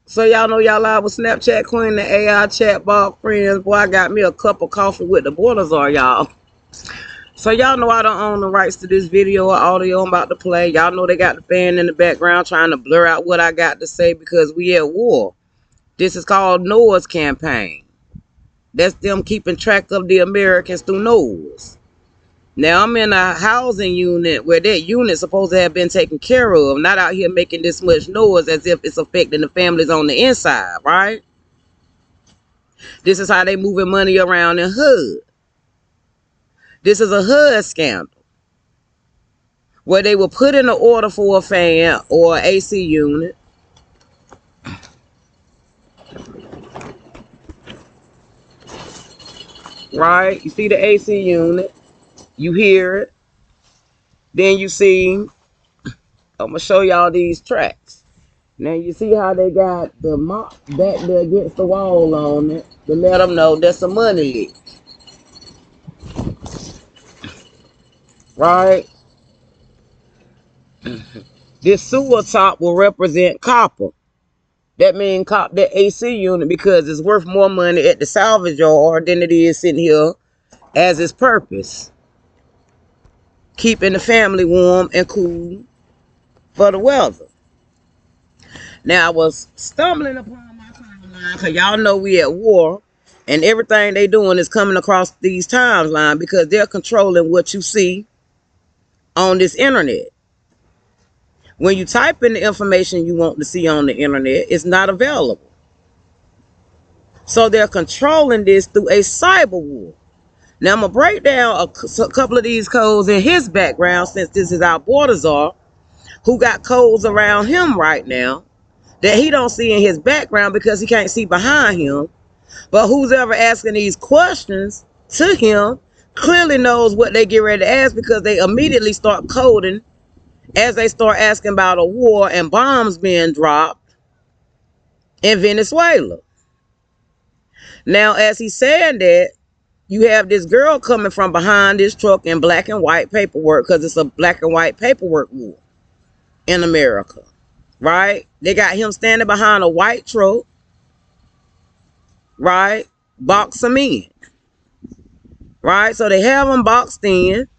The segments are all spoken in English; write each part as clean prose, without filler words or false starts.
So y'all know y'all live with Snapchat Queen, the AI chatbot friends. Boy, I got me a cup of coffee with the boilers are, y'all. So y'all know I don't own the rights to this video or audio I'm about to play. Y'all know they got the fan in the background trying to blur out what I got to say because we at war. This is called Noah's campaign. That's them keeping track of the Americans through Noah's. Now I'm in a housing unit where that unit's supposed to have been taken care of, not out here making this much noise as if it's affecting the families on the inside, right? This is how they moving money around in HUD. This is a HUD scandal where they will put in an order for a fan or an AC unit. Right? You see the AC unit. You hear it. Then you see, I'm going to show y'all these tracks. Now you see how they got the mop back there against the wall on it to let them know there's some money leak. Right? This sewer top will represent copper. That means that AC unit because it's worth more money at the salvage yard than it is sitting here as its purpose. Keeping the family warm and cool for the weather. Now, I was stumbling upon my timeline because y'all know we at war and everything they doing is coming across these timelines because they're controlling what you see on this internet. When you type in the information you want to see on the internet, it's not available. So they're controlling this through a cyber war. Now, I'm going to break down a couple of these codes in his background since this is our border czar, who got codes around him right now that he don't see in his background because he can't see behind him. But who's ever asking these questions to him clearly knows what they get ready to ask because they immediately start coding as they start asking about a war and bombs being dropped in Venezuela. Now, as he's saying that, you have this girl coming from behind this truck in black and white paperwork because it's a black and white paperwork war in America, right? They got him standing behind a white truck, right? Box him in, right? So they have him boxed in,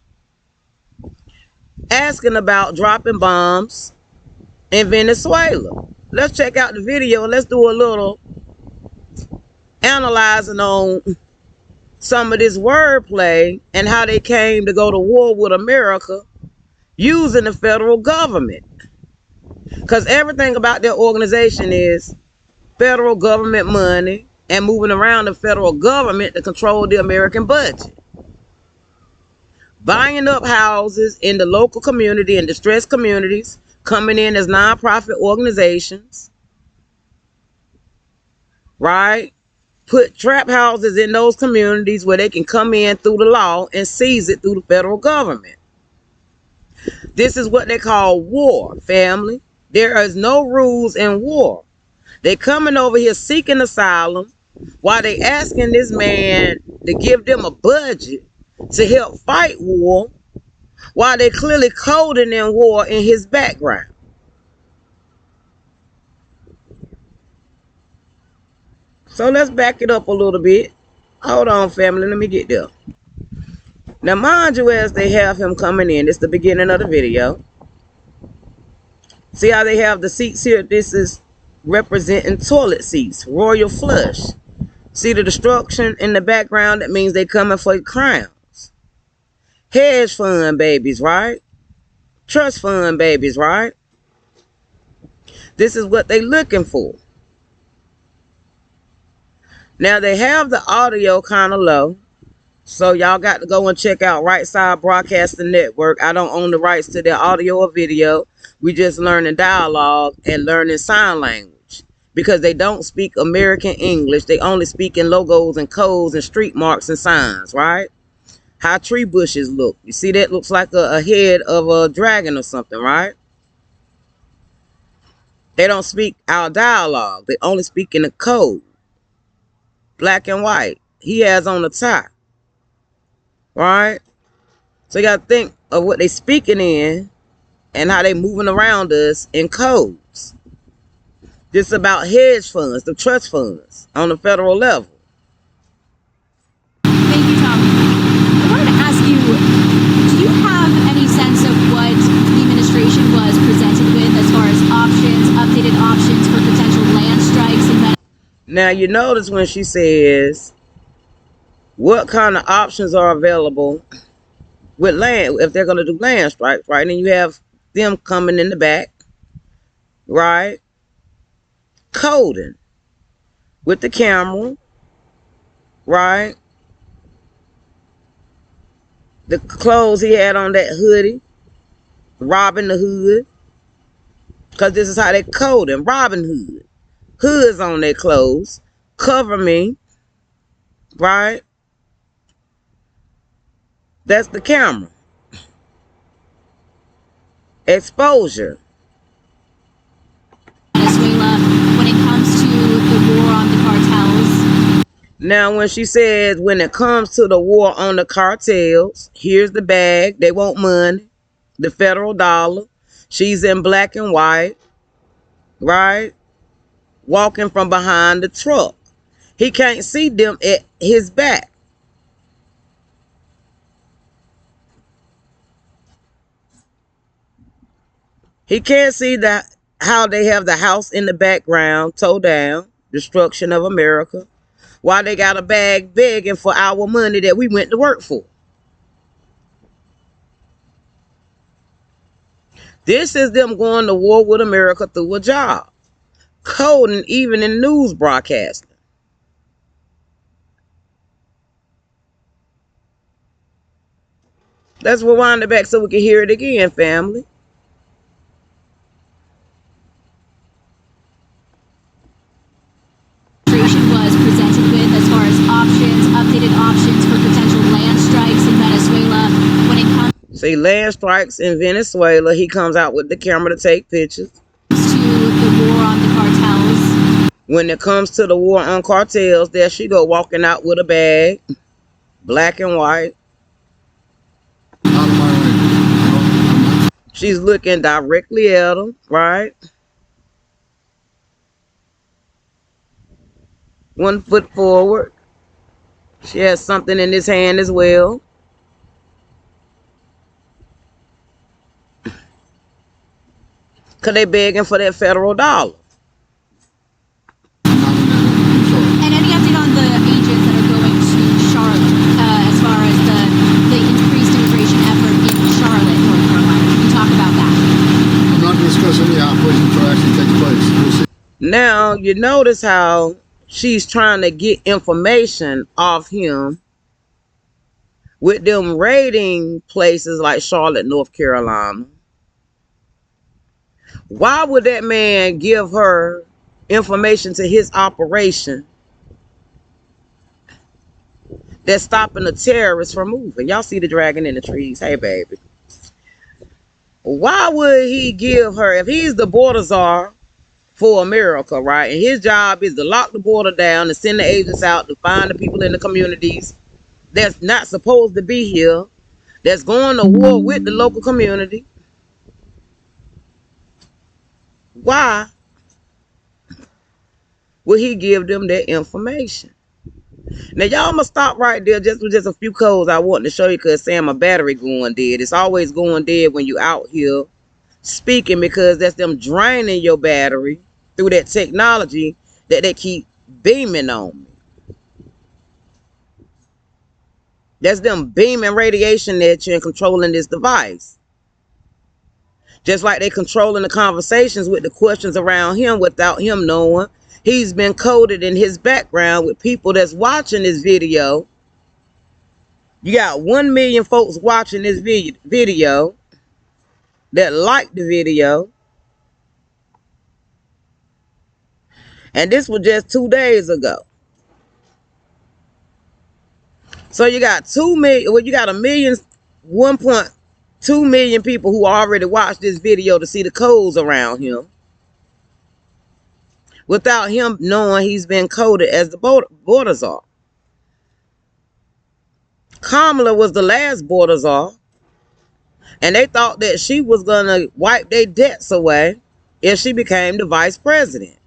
asking about dropping bombs in Venezuela. Let's check out the video and let's do a little analyzing on some of this wordplay and how they came to go to war with America using the federal government. Because everything about their organization is federal government money and moving around the federal government to control the American budget. Buying up houses in the local community and distressed communities, coming in as nonprofit organizations, right? Put trap houses in those communities where they can come in through the law and seize it through the federal government. This is what they call war, family. There is no rules in war. They coming over here seeking asylum while they asking this man to give them a budget to help fight war while they clearly coding in war in his background. So let's back it up a little bit. Hold on, family. Let me get there. Now, mind you, as they have him coming in, it's the beginning of the video. See how they have the seats here? This is representing toilet seats, royal flush. See the destruction in the background? That means they coming for crowns. Hedge fund babies, right? Trust fund babies, right? This is what they looking for. Now, they have the audio kind of low. So y'all got to go and check out Right Side Broadcasting Network. I don't own the rights to their audio or video. We just learning dialogue and learning sign language. Because they don't speak American English. They only speak in logos and codes and street marks and signs, right? How tree bushes look. You see that looks like a head of a dragon or something, right? They don't speak our dialogue. They only speak in the code. Black and white. He has on the top. Right? So you got to think of what they speaking in and how they moving around us in codes. This is about hedge funds, the trust funds on the federal level. Thank you, Tom. I wanted to ask you, do you have any sense of what the administration was presented with as far as options, updated options for potential land strikes? Now, you notice when she says, what kind of options are available with land, if they're going to do land strikes, right? And you have them coming in the back, right? Coding with the camera, right? The clothes he had on, that hoodie, Robin the Hood, because this is how they code him. Robin Hood, hoods on their clothes, cover me, right? That's the camera. Exposure. Venezuela, when it comes to the war on the cartels. Now, when she says when it comes to the war on the cartels, here's the bag. They want money, the federal dollar. She's in black and white, right? Walking from behind the truck. He can't see them at his back. He can't see that how they have the house in the background, towed down, destruction of America, while they got a bag begging for our money that we went to work for. This is them going to war with America through a job. Coding even in news broadcasting. Let's rewind it back so we can hear it again, family. Was presented with as far as options, updated options for potential land strikes in Venezuela. When it comes See, land strikes in Venezuela, he comes out with the camera to take pictures. To the war on the cartels. When it comes to the war on cartels, there she go walking out with a bag, black and white. She's looking directly at him, right? 1 foot forward. She has something in his hand as well. Because they begging for that federal dollar. And any update on the agents that are going to Charlotte as far as the increased immigration effort in Charlotte, North Carolina? Can you talk about that? I'm not discussing the operation until it actually takes place. We'll see. Now, you notice how she's trying to get information off him with them raiding places like Charlotte, North Carolina. Why would that man give her information to his operation that's stopping the terrorists from moving? Y'all see the dragon in the trees. Hey, baby. Why would he give her, if he's the border czar for America, right? And his job is to lock the border down and send the agents out to find the people in the communities that's not supposed to be here, that's going to war with the local community. Why would he give them that information? Now, y'all must stop right there just with just a few codes I want to show you, because saying my battery going dead. It's always going dead when you out here speaking, because that's them draining your battery through that technology that they keep beaming on me. That's them beaming radiation at you and controlling this device. Just like they controlling the conversations with the questions around him without him knowing. He's been coded in his background with people that's watching this video. You got 1 million folks watching this video that like the video. And this was just 2 days ago. So you got 2 million, well, you got 1.2 million people who already watched this video to see the codes around him, without him knowing he's been coded as the border czar. Kamala was the last border czar, and they thought that she was going to wipe their debts away if she became the vice president.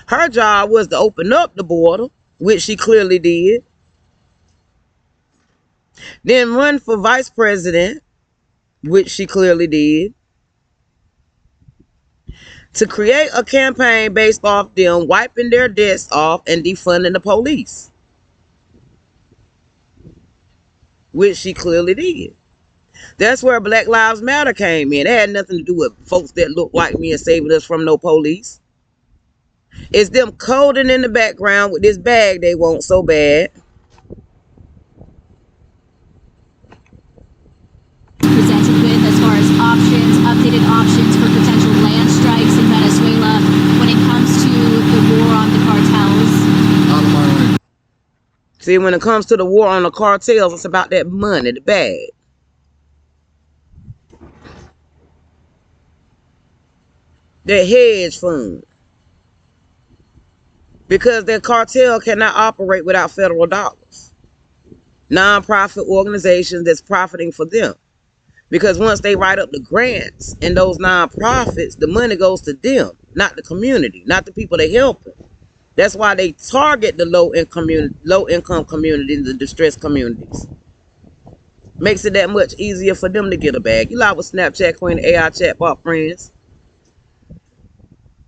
Her job was to open up the border, which she clearly did. Then run for vice president, which she clearly did. To create a campaign based off them wiping their debts off and defunding the police, which she clearly did. That's where Black Lives Matter came in. It had nothing to do with folks that look like me and saving us from no police. It's them coding in the background with this bag they want so bad. Presented with as far as options, updated options for potential land strikes in Venezuela when it comes to the war on the cartels. Out of my way. See, when it comes to the war on the cartels, it's about that money, the bag. That hedge fund. Because their cartel cannot operate without federal dollars. Non-profit organizations that's profiting for them. Because once they write up the grants and those non-profits, the money goes to them, not the community, not the people they helping. That's why they target the low-income communities, the distressed communities. Makes it that much easier for them to get a bag. You like with Snapchat Queen, AI chatbot friends.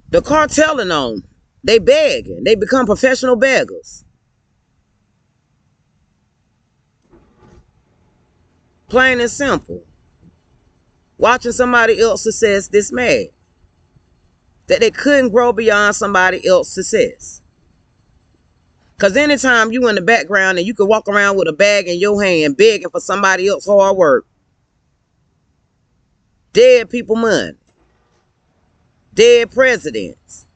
The cartelling on, they begging. They become professional beggars. Plain and simple. Watching somebody else's success this mad. That they couldn't grow beyond somebody else's success. Because anytime you in the background and you can walk around with a bag in your hand begging for somebody else's hard work. Dead people money. Dead presidents.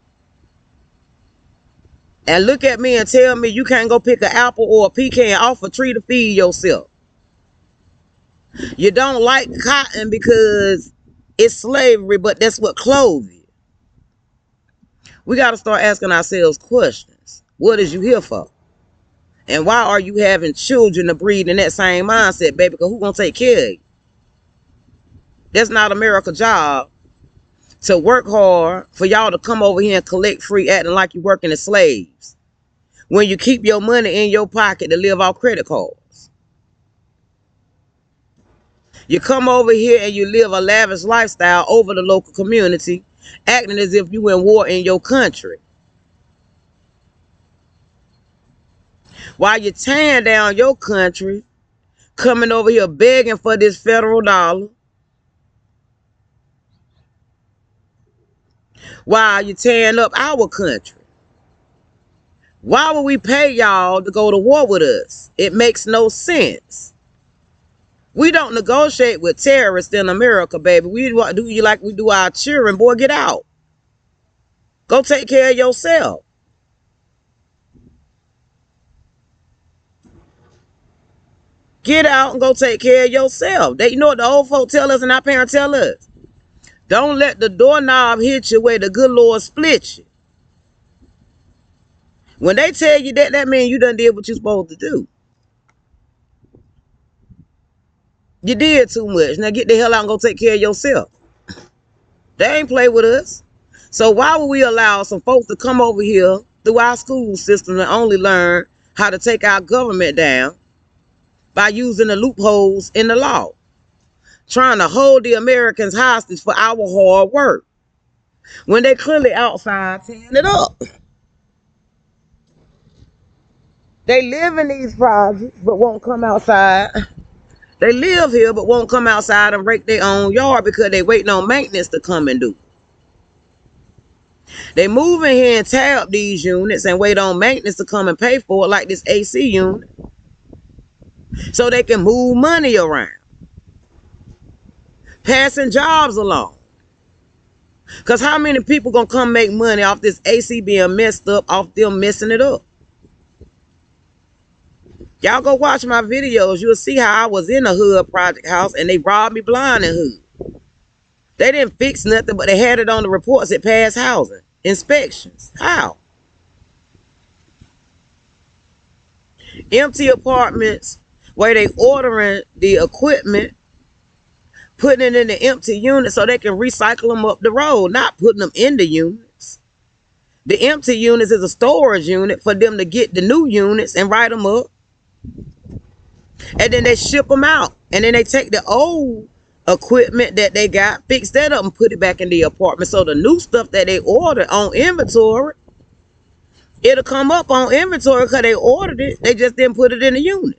And look at me and tell me you can't go pick an apple or a pecan off a tree to feed yourself. You don't like cotton because it's slavery, but that's what clothes you. We got to start asking ourselves questions. What is you here for? And why are you having children to breed in that same mindset, baby? Because who's going to take care of you? That's not America's job to work hard for y'all to come over here and collect free acting like you're working as slaves. When you keep your money in your pocket to live off credit cards. You come over here and you live a lavish lifestyle over the local community, acting as if you in war in your country. While you're tearing down your country, coming over here begging for this federal dollar. While you're tearing up our country. Why would we pay y'all to go to war with us? It makes no sense. We don't negotiate with terrorists in America, baby. We do you like we do our children. Boy, get out. Go take care of yourself. Get out and go take care of yourself. You know what the old folk tell us and our parents tell us? Don't let the doorknob hit you where the good Lord split you. When they tell you that, that means you done did what you're supposed to do. You did too much. Now get the hell out and go take care of yourself. They ain't play with us. So why would we allow some folks to come over here through our school system and only learn how to take our government down by using the loopholes in the law? Trying to hold the Americans hostage for our hard work. When they clearly outside tearing it up. They live in these projects but won't come outside. They live here but won't come outside and break their own yard because they waiting on maintenance to come and do. They move in here and tear up these units and wait on maintenance to come and pay for it like this AC unit. So they can move money around. Passing jobs along. Because how many people gonna come make money off this AC being messed up, off them messing it up? Y'all go watch my videos. You'll see how I was in a hood project house and they robbed me blind in hood. They didn't fix nothing, but they had it on the reports that passed housing inspections. How? Empty apartments where they ordering the equipment, putting it in the empty unit so they can recycle them up the road, not putting them in the units. The empty units is a storage unit for them to get the new units and write them up. And then they ship them out. And then they take the old equipment that they got, fix that up and put it back in the apartment. So the new stuff that they ordered on inventory, it'll come up on inventory because they ordered it. They just didn't put it in the unit.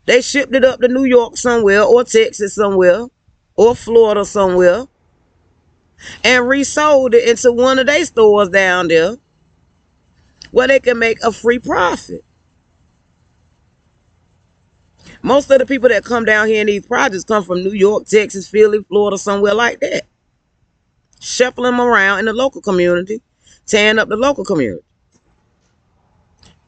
They shipped it up to New York somewhere, or Texas somewhere, or Florida somewhere, and resold it into one of their stores down there where they can make a free profit. Most of the people that come down here in these projects come from New York, Texas, Philly, Florida, somewhere like that. Shuffling them around in the local community, tearing up the local community.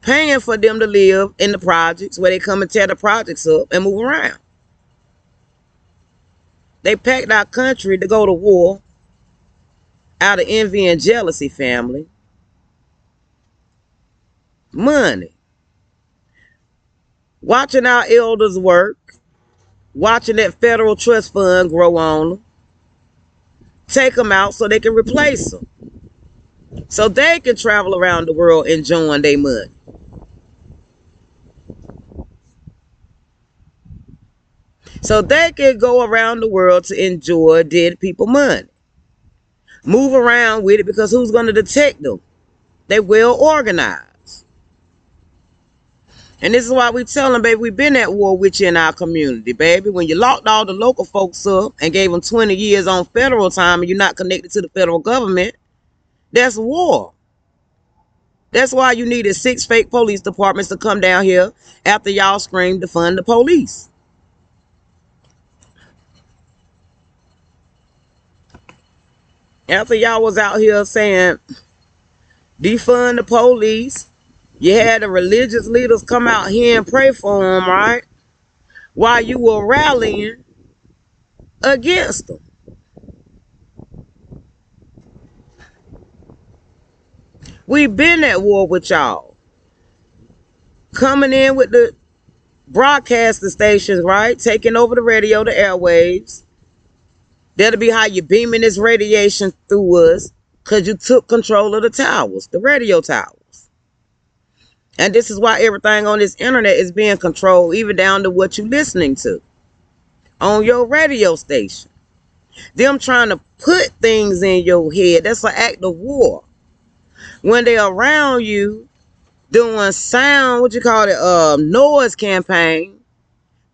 Paying for them to live in the projects where they come and tear the projects up and move around. They packed our country to go to war out of envy and jealousy, family. Money. Watching our elders work. Watching that federal trust fund grow on them. Take them out so they can replace them. So they can travel around the world enjoying their money. So they can go around the world to enjoy dead people money. Move around with it because who's going to detect them? They well organized. And this is why we tell them, baby, we've been at war with you in our community, baby. When you locked all the local folks up and gave them 20 years on federal time and you're not connected to the federal government, that's war. That's why you needed 6 fake police departments to come down here after y'all screamed to fund the police. After y'all was out here saying, defund the police, you had the religious leaders come out here and pray for them, right? While you were rallying against them. We've been at war with y'all. Coming in with the broadcasting stations, right? Taking over the radio, the airwaves. That'll be how you beaming this radiation through us because you took control of the towers, the radio towers. And this is why everything on this internet is being controlled, even down to what you're listening to on your radio station. Them trying to put things in your head. That's an act of war. When they're around you doing sound, noise campaign,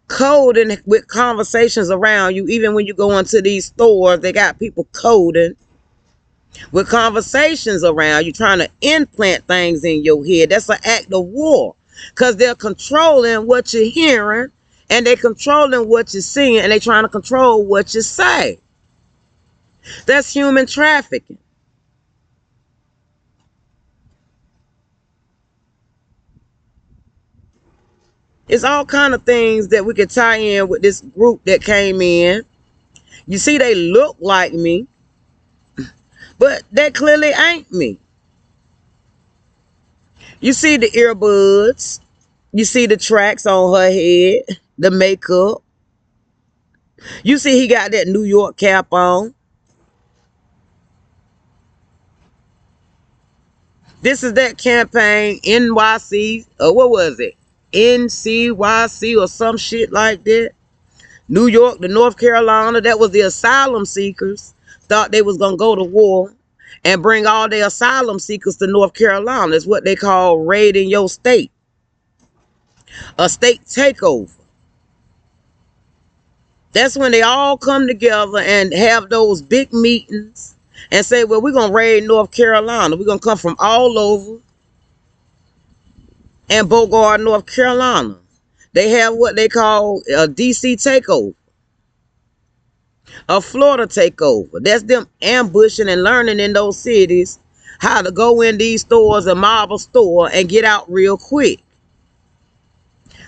coding with conversations around you. Even when you go into these stores, they got people coding with conversations around you, trying to implant things in your head. That's an act of war because they're controlling what you're hearing and they're controlling what you're seeing and they're trying to control what you say. That's human trafficking. It's all kind of things that we could tie in with this group that came in. You see, they look like me, but they clearly ain't me. You see the earbuds. You see the tracks on her head, the makeup. You see he got that New York cap on. This is that campaign, NYC, or what was it? NCYC or some shit like that. New York to North Carolina, that was the asylum seekers. Thought they was going to go to war and bring all their asylum seekers to North Carolina. It's what they call raiding your state. A state takeover. That's when they all come together and have those big meetings and say, well, we're going to raid North Carolina. We're going to come from all over and Bogart, North Carolina. They have what they call a DC takeover. A Florida takeover. That's them ambushing and learning in those cities how to go in these stores and mob a store and get out real quick.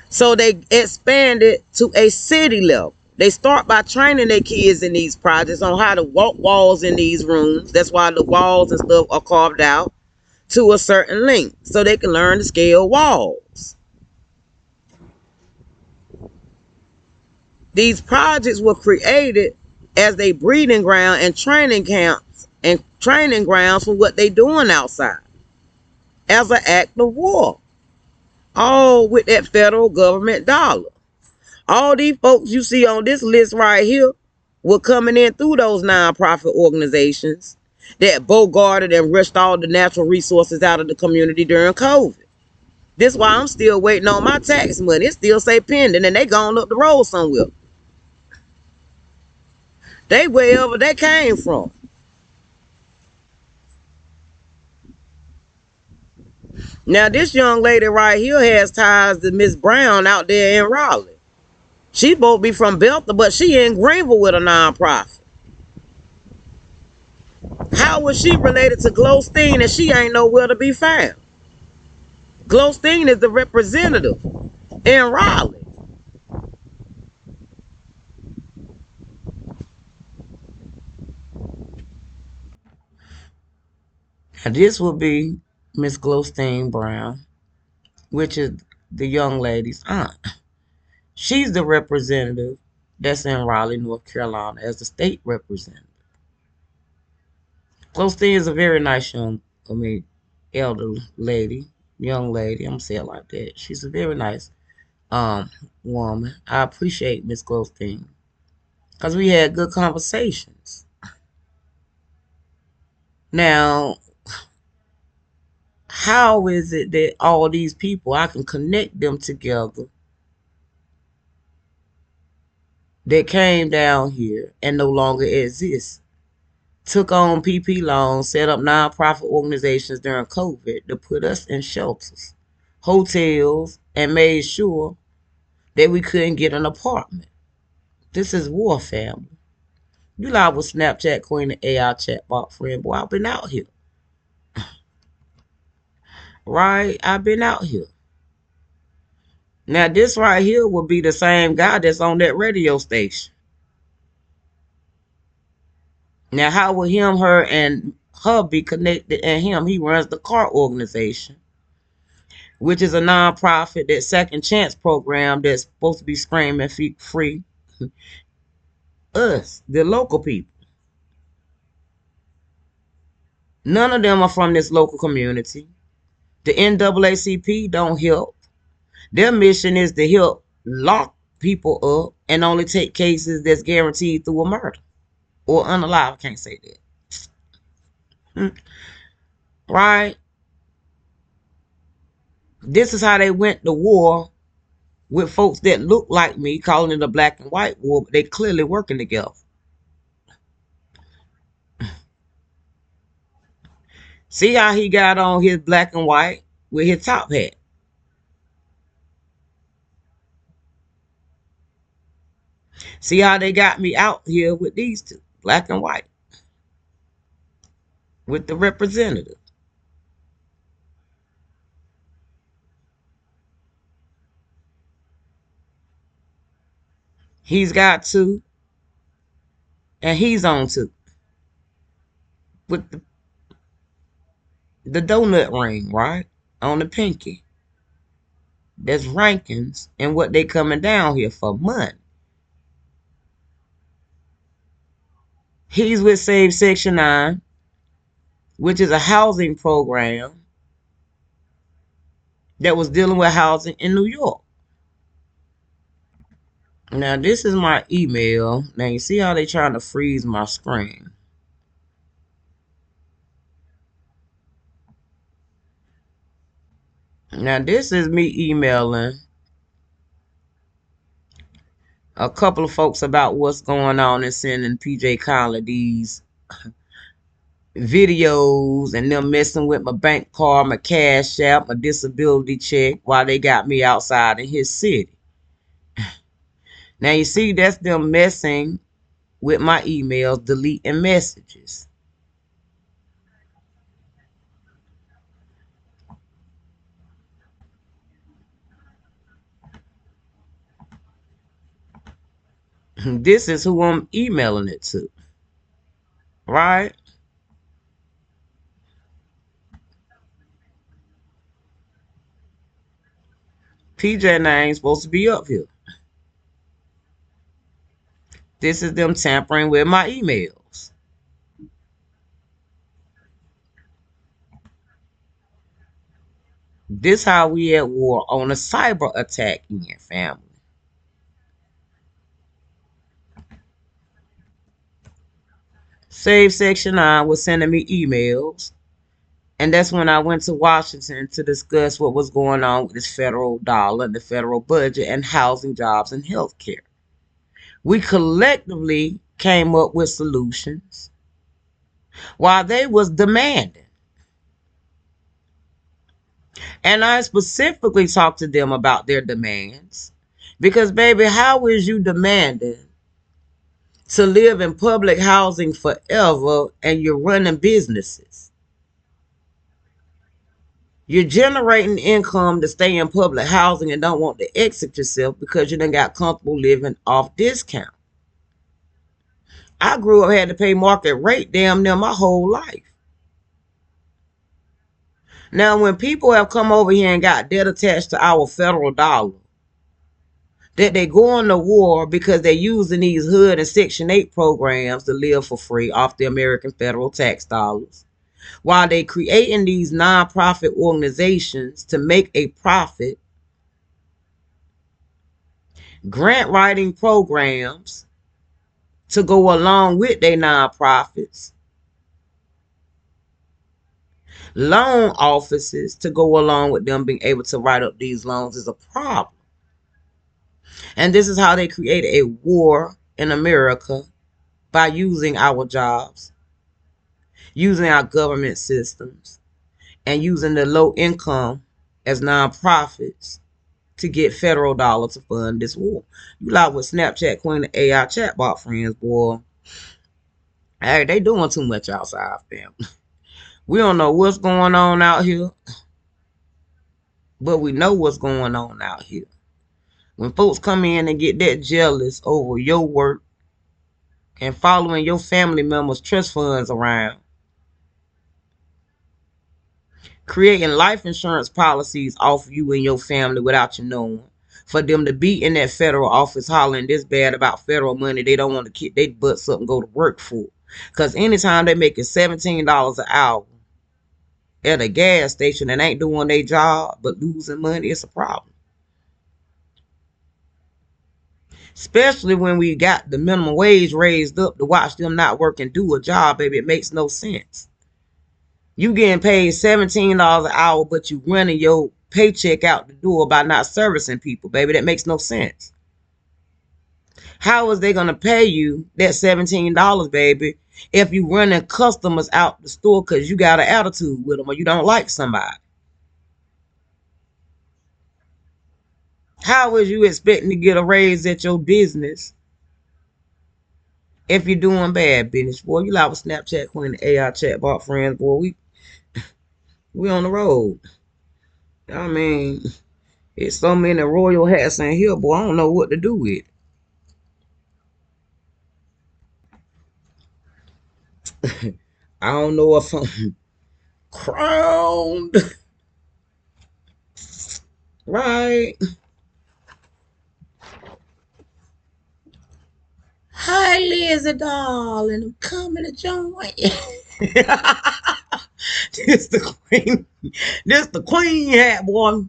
So they expanded to a city level. They start by training their kids in these projects on how to walk walls in these rooms. That's why the walls and stuff are carved out to a certain length so they can learn to scale walls. These projects were created as a breeding ground and training camps and training grounds for what they doing outside as an act of war, all with that federal government dollar. All these folks you see on this list right here were coming in through those nonprofit organizations that bogarted and rushed all the natural resources out of the community during COVID. This why I'm still waiting on my tax money. It still say pending, and they gone up the road somewhere. They wherever they came from. Now this young lady right here has ties to Miss Brown out there in Raleigh. She supposed to be from Belton, but she in Greenville with a nonprofit. How was she related to Glowstein and she ain't nowhere to be found? Glowstein is the representative in Raleigh. And this will be Miss Glowstein Brown, which is the young lady's aunt. She's the representative that's in Raleigh, North Carolina, as the state representative. Glowstein is a very nice elder lady, young lady. I'm gonna say it like that. She's a very nice woman. I appreciate Miss Glowstein because we had good conversations. Now, how is it that all these people, I can connect them together that came down here and no longer exist, took on PP loans, set up nonprofit organizations during COVID to put us in shelters, hotels, and made sure that we couldn't get an apartment? This is war, family. You live with Snapchat Queen and AI chatbot friend. Boy, I've been out here. Right? I've been out here. Now, this right here will be the same guy that's on that radio station. Now, how will him, her, and her be connected? And him, he runs the CAR organization, which is a nonprofit, that second chance program that's supposed to be screaming free us, the local people. None of them are from this local community. The NAACP don't help. Their mission is to help lock people up and only take cases that's guaranteed through a murder or unalive. I can't say that. Right? This is how they went to war with folks that look like me, calling it a black and white war, but they clearly working together. See how he got on his black and white with his top hat. See how they got me out here with these two, black and white, with the representative. He's got two, and he's on two, with the donut ring, right, on the pinky. That's rankings and what they coming down here for, money. He's with Save Section 9, which is a housing program that was dealing with housing in New York. Now, this is my email. Now, you see how they trying to freeze my screen. Now, this is me emailing a couple of folks about what's going on and sending PJ Conley these videos and them messing with my bank card, my cash app, my disability check while they got me outside in his city. Now, you see, that's them messing with my emails, deleting messages. This is who I'm emailing it to, right? PJ name's supposed to be up here. This is them tampering with my emails. This how we at war on a cyber attack in your family. Save Section 9 was sending me emails. And that's when I went to Washington to discuss what was going on with this federal dollar, the federal budget, and housing, jobs, and health care. We collectively came up with solutions while they was demanding. And I specifically talked to them about their demands. Because, baby, how is you demanding to live in public housing forever and you're running businesses? You're generating income to stay in public housing and don't want to exit yourself because you done got comfortable living off discount. I grew up had to pay market rate damn near my whole life. Now, when people have come over here and got debt attached to our federal dollar, that they going to war because they're using these HUD and Section 8 programs to live for free off the American federal tax dollars, while they creating these nonprofit organizations to make a profit, grant writing programs to go along with their nonprofits, loan offices to go along with them being able to write up these loans is a problem. And this is how they create a war in America, by using our jobs, using our government systems, and using the low income as nonprofits to get federal dollars to fund this war. You like with Snapchat Queen and AI chatbot friends, boy. Hey, they doing too much outside, fam. We don't know what's going on out here, but we know what's going on out here. When folks come in and get that jealous over your work and following your family members' trust funds around, creating life insurance policies off you and your family without you knowing, for them to be in that federal office hollering this bad about federal money they don't want to keep their butts up and go to work for. Because anytime they making $17 an hour at a gas station and ain't doing their job but losing money, it's a problem. Especially when we got the minimum wage raised up to watch them not work and do a job, baby. It makes no sense. You getting paid $17 an hour, but you running your paycheck out the door by not servicing people, baby. That makes no sense. How is they going to pay you that $17, baby, if you running customers out the store because you got an attitude with them or you don't like somebody? How is you expecting to get a raise at your business if you're doing bad business? Boy, you like with Snapchat Queen and AI chatbot friends, boy. We on the road. I mean, it's so many royal hats in here, boy. I don't know what to do with it. I don't know if I'm crowned, right? Hi, Lizzie, darling. I'm coming to join you. This the queen. This the queen hat, boy.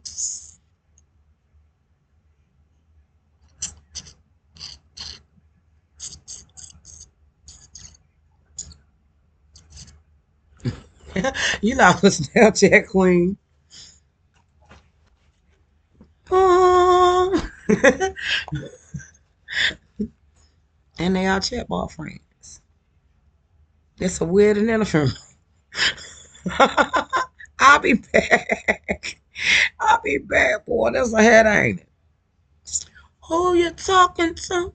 You like a Snapchat queen. Oh. And they are chatbot friends. It's a weird and elephant. I'll be back. I'll be back, boy. That's a head, ain't it? Who you talking to?